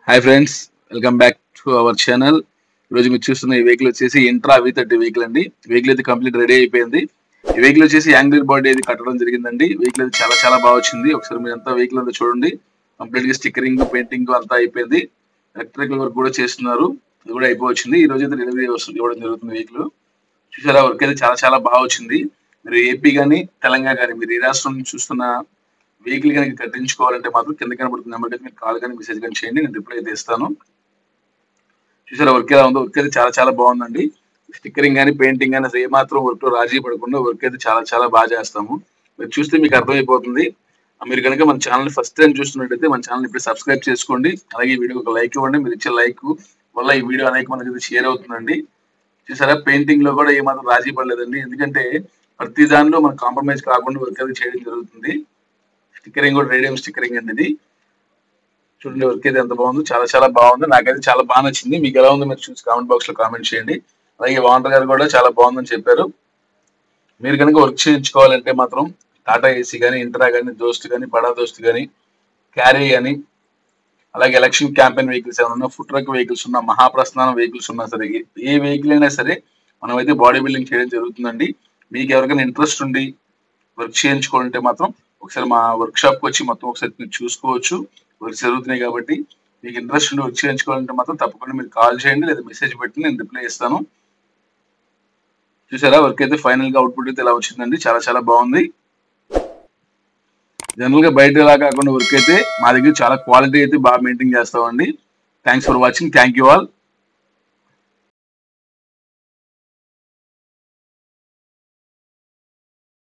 Hi friends, welcome back to our channel. ఈరోజు మీరు చూస్తున్న ఈ వెహికల్ వచ్చేసి ఇంట్రా V30 వెహికల్ అండి. వెహికల్ అయితే కంప్లీట్ రెడీ అయిపోయింది. ఈ వెహికల్ వచ్చేసి యాంగిల్ బాడీ అయితే కట్టడం జరిగిందండి. వెహికల్ అయితే చాలా చాలా బాగా వచ్చింది. ఒకసారి మీరు అంతా వెహికల్ అంతా చూడండి. కంప్లీట్ గా స్టిక్కరింగ్, పెయింటింగ్ అంతా అయిపోయింది. ఎలక్ట్రికల్ వర్క్ కూడా చేస్తున్నారు, అది కూడా అయిపోవచ్చింది. ఈ రోజు అయితే డెలివరీ ఇవ్వడం జరుగుతుంది. వెహికల్ చూసారా, వర్క్ అయితే చాలా చాలా బాగా వచ్చింది. మీరు ఏపీ కానీ తెలంగాణ కానీ మీరు ఏ రాష్ట్రం నుంచి చూస్తున్న వెహికల్ కనుక కట్టించుకోవాలంటే మాత్రం కింద కనబడుతున్న నెంబర్ అయితే మీరు కాల్ కానీ మెసేజ్ కానీ చేయండి, నేను రిప్లై అయితే ఇస్తాను. చూసారా వర్క్ ఎలా ఉందో, వర్క్ అయితే చాలా చాలా బాగుందండి. స్టిక్కరింగ్ కానీ పెయింటింగ్ కానీ అసలు ఏమాత్రం వర్క్ లో రాజీ పడకుండా వర్క్ అయితే చాలా చాలా బాగా చేస్తాము. మీరు చూస్తే మీకు అర్థమైపోతుంది. మీరు కనుక మన ఛానల్ ఫస్ట్ టైం చూస్తున్నట్టయితే మన ఛానల్ ఇప్పుడు సబ్స్క్రైబ్ చేసుకోండి. అలాగే ఈ వీడియోకి ఒక లైక్ ఇవ్వండి. మీరు ఇచ్చే లైక్ వల్ల ఈ వీడియో అనేక మనకి షేర్ అవుతుందండి. చూసారా, పెయింటింగ్ లో కూడా ఏమాత్రం రాజీ పడలేదండి. ఎందుకంటే ప్రతి దానిలో మనం కాంప్రమైజ్ కాకుండా వర్క్ అయితే చేయడం జరుగుతుంది. స్టిక్కరింగ్ కూడా రేడియం స్టిక్కరింగ్ అండి ఇది. చూడండి వర్క్ అయితే ఎంత బాగుందో, చాలా చాలా బాగుంది. నాకైతే చాలా బాగా నచ్చింది. మీకు ఎలా ఉందో మీరు చూసి కామెంట్ బాక్స్ లో కామెంట్ చేయండి. అలాగే ఓనర్ గారు కూడా చాలా బాగుందని చెప్పారు. మీరు కనుక వర్క్ చేయించుకోవాలంటే మాత్రం టాటా ఏసీ కానీ, ఇంట్రా కానీ, దోస్త్ కానీ, బడా దోస్త్ కానీ, క్యారీ కానీ, అలాగే ఎలక్షన్ క్యాంపెయిన్ వెహికల్స్ ఏమైనా ఉన్నా, ఫుడ్ ట్రక్ వెహికల్స్ ఉన్నా, మహాప్రస్థానం వెహికల్స్ ఉన్నా సరే, ఏ వెహికల్ అయినా సరే మనం అయితే బాడీ బిల్డింగ్ చేయడం జరుగుతుందండి. మీకు ఎవరికైనా ఇంట్రెస్ట్ ఉండి వర్క్ చేయించుకోవాలంటే మాత్రం ఒకసారి మా వర్క్ షాప్కి వచ్చి మొత్తం ఒకసారి మీరు చూసుకోవచ్చు. వర్క్ జరుగుతున్నాయి కాబట్టి మీకు ఇంట్రెస్ట్ ఉండి వర్క్ చేయించుకోవాలంటే మాత్రం తప్పకుండా మీరు కాల్ చేయండి, లేదా మెసేజ్ పెట్టి నేను రిప్లై ఇస్తాను. చూసారా, వర్క్ అయితే ఫైనల్ గా అవుట్పుట్ అయితే ఇలా వచ్చిందండి. చాలా చాలా బాగుంది. జనరల్ గా బయట ఎలా కాకుండా వర్క్ అయితే మా దగ్గర చాలా క్వాలిటీ అయితే బాగా మెయింటైన్ చేస్తామండి. Thanks for watching. Thank you all.